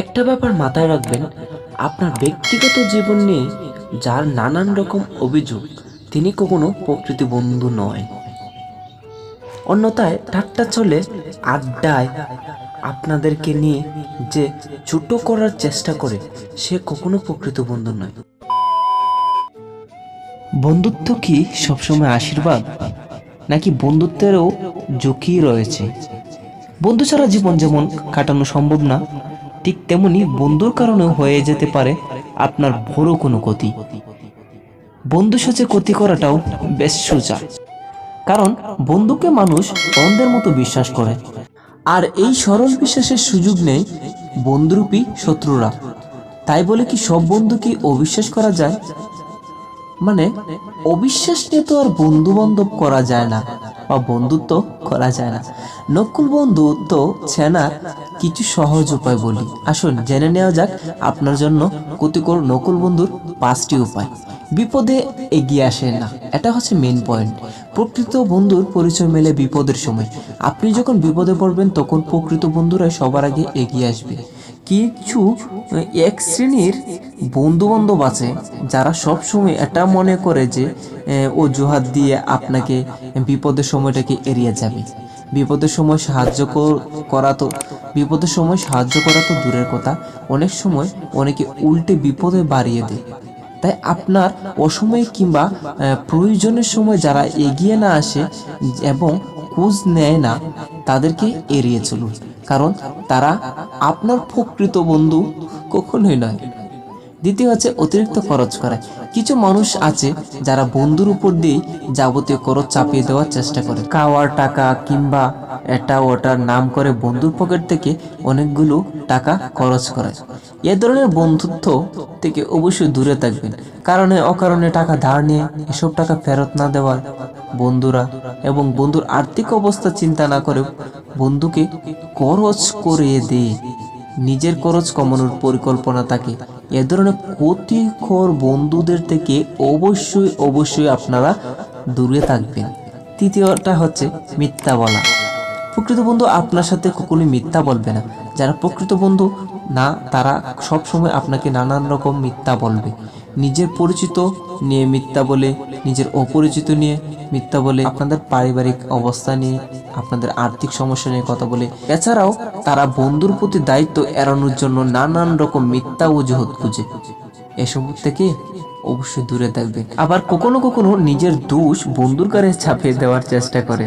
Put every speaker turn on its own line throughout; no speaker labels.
একটা ব্যাপার মাথায় রাখবেন, আপনার ব্যক্তিগত জীবন নিয়ে যার নানান রকম অভিযোগ তিনি কখনো প্রকৃত বন্ধু নয়। অন্যথায় ঠাট্টা চলে, আড্ডায় আপনাদেরকে নিয়ে যে ছোট করার চেষ্টা করে সে কখনো প্রকৃত বন্ধু নয়। বন্ধুত্ব কি সবসময় আশীর্বাদ, নাকি বন্ধুত্বেরও ঝুঁকি রয়েছে? বন্ধু ছাড়া জীবন যেমন কাটানো সম্ভব না, ঠিক তেমনি বন্ধুর কারণে হয়ে যেতে পারে আপনার বড় কোনো ক্ষতি। বন্ধু সাথে ক্ষতি করাটাও বেশ সোজা, কারণ বন্ধুকে মানুষ অন্ধের মতো বিশ্বাস করে, আর এই সরল বিশ্বাসের সুযোগ নেই বন্ধুরূপী শত্রুরা। তাই বলে কি সব বন্ধুকে অবিশ্বাস করা যায়? মানে অবিশ্বাস নিয়ে তো আর বন্ধু বান্ধব করা যায় না বা বন্ধুত্ব করা যায় না। নকল বন্ধুত্ব চেনার কিছু সহজ উপায় বলি, আসুন জেনে নেওয়া যাক আপনার জন্য ক্ষতিকর নকল বন্ধুর 5টি উপায়। বিপদে এগিয়ে আসে না, এটা হচ্ছে মেন পয়েন্ট। প্রকৃত বন্ধুর পরিচয় মেলে বিপদের সময়। আপনি যখন বিপদে পড়বেন তখন প্রকৃত বন্ধুরাই সবার আগে এগিয়ে আসবে। কিছু এক শ্রেণীর বন্ধু বান্ধব আছে যারা সবসময় এটা মনে করে যে অজুহাত দিয়ে আপনাকে বিপদের সময়টাকে এড়িয়ে যাবে। বিপদের সময় সাহায্য করা তো দূরের কথা, অনেক সময় অনেকে উল্টে বিপদে বাড়িয়ে দেয়। তাই আপনার অসময়ে কিংবা প্রয়োজনের সময় যারা এগিয়ে না আসে এবং খোঁজ নেয় না, তাদেরকে এড়িয়ে চলুন, কারণ তারা আপনার প্রকৃত বন্ধু কখনোই নয়। দ্বিতীয় হচ্ছে অতিরিক্ত খরচ করা। কিছু মানুষ আছে যারা বন্ধুর উপর দিয়ে যাবতীয় খরচ চাপিয়ে দেওয়ার চেষ্টা করে, খাওয়ার টাকা কিংবা এটা ওটার নাম করে বন্ধুর পকেট থেকে অনেকগুলো টাকা খরচ করে। এ ধরনের বন্ধুত্ব থেকে অবশ্যই দূরে থাকবেন, কারণে অকারণে টাকা ধার নিয়ে এসব টাকা ফেরত না দেওয়ার বন্ধুরা এবং বন্ধুর আর্থিক অবস্থা চিন্তা না করে বন্ধুকে খরচ করিয়ে দিয়ে নিজের খরচ কমানোর পরিকল্পনা থাকে। এ ধরনের ক্ষতিকর বন্ধুদের থেকে অবশ্যই আপনারা দূরে থাকবেন। তৃতীয়টা হচ্ছে মিথ্যা বলা। প্রকৃত বন্ধু আপনার সাথে কখনোই মিথ্যা বলবে না। যারা প্রকৃত বন্ধু না, তারা সবসময় আপনাকে নানান রকম মিথ্যা বলবে। নিজের পরিচিত নিয়ে মিথ্যা বলে, নিজের অপরিচিত নিয়ে মিথ্যা বলে, আপনাদের পারিবারিক অবস্থা নিয়ে, আপনাদের আর্থিক সমস্যা নিয়ে কথা বলে। এছাড়াও তারা বন্ধুর প্রতি দায়িত্ব এড়ানোর জন্য নানান রকম মিথ্যা অজুহাত খুঁজে। এসব থেকে অবশ্যই দূরে থাকবেন। আবার কখনো কখনো নিজের দোষ বন্ধুর কাছে চাপিয়ে দেওয়ার চেষ্টা করে।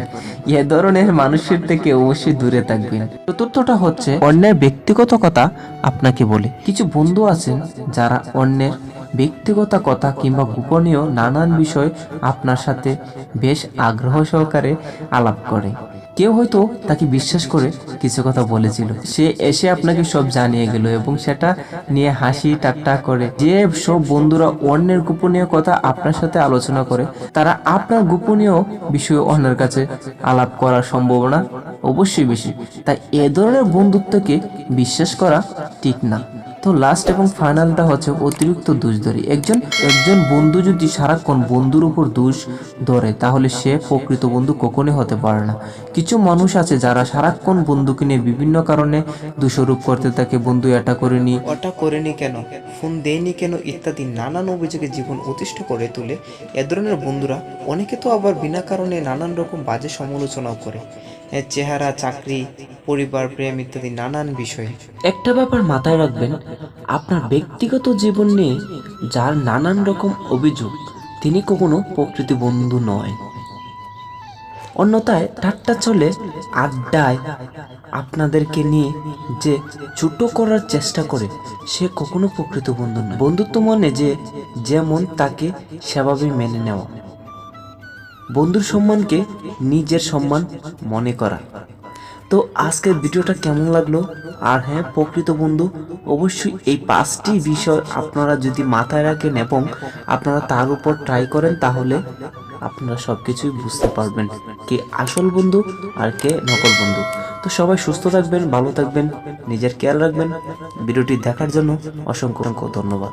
এ ধরনের মানুষের থেকে অবশ্যই দূরে থাকবেন। চতুর্থটা হচ্ছে অন্যের ব্যক্তিগত কথা আপনাকে বলে। কিছু বন্ধু আছেন যারা অন্যের ব্যক্তিগত কথা কিংবা গোপনীয় নানান বিষয় আপনার সাথে বেশ আগ্রহ সহকারে আলাপ করে। কেউ হয়তো তাকে বিশ্বাস করে কিছু কথা বলেছিল, সে এসে আপনাকে সব জানিয়ে গেল এবং সেটা নিয়ে হাসি ঠাট্টা করে। যে সব বন্ধুরা অন্যের গোপনীয় কথা আপনার সাথে আলোচনা করে, তারা আপনার গোপনীয় বিষয়ে অন্যের কাছে আলাপ করার সম্ভাবনা অবশ্যই বেশি। তাই এ ধরনের বন্ধুত্বকে বিশ্বাস করা ঠিক না। তো লাস্ট এবং ফাইনালটা হচ্ছে অতিরিক্ত দোষধরি। একজন বন্ধু যদি সারাক্ষণ বন্ধুর উপর দোষ ধরে, তাহলে সে প্রকৃত বন্ধু কখনোই হতে পারে না। কিছু মানুষ আছে যারা সারাক্ষণ বন্ধুকে নিয়ে বিভিন্ন কারণে দোষারোপ করতে থাকে, বন্ধু এটা করেনি, ওটা করেনি কেন, ফোন দেয়নি কেন ইত্যাদি নানান অভিযোগে জীবন অতিষ্ঠ করে তোলে। এ ধরনের বন্ধুরা অনেকে তো আবার বিনা কারণে নানান রকম বাজে সমালোচনাও করে, চেহারা, চাকরি, পরিবার, প্রেম ইত্যাদি নানান বিষয়ে। একটা ব্যাপার মাথায় রাখবেন, আপনার ব্যক্তিগত জীবন নিয়ে যার নানান রকম অভিযোগ তিনি কখনো প্রকৃত বন্ধু নয়। অন্যথায় ঠাট্টা চলে, আড্ডায় আপনাদেরকে নিয়ে যে ছোট করার চেষ্টা করে সে কখনো প্রকৃত বন্ধু নয়। বন্ধুত্ব মানে যে যেমন তাকে সেভাবে মেনে নেওয়া, বন্ধুর সম্মানকে নিজের সম্মান মনে করা। তো আজকের ভিডিওটা কেমন লাগলো? আর হ্যাঁ, প্রকৃত বন্ধু অবশ্যই এই 5টি বিষয় আপনারা যদি মাথায় রাখেন এবং আপনারা তার উপর ট্রাই করেন, তাহলে আপনারা সবকিছুই বুঝতে পারবেন কে আসল বন্ধু আর কে নকল বন্ধু। তো সবাই সুস্থ থাকবেন, ভালো থাকবেন, নিজের খেয়াল রাখবেন। ভিডিওটি দেখার জন্য অসংখ্য ধন্যবাদ।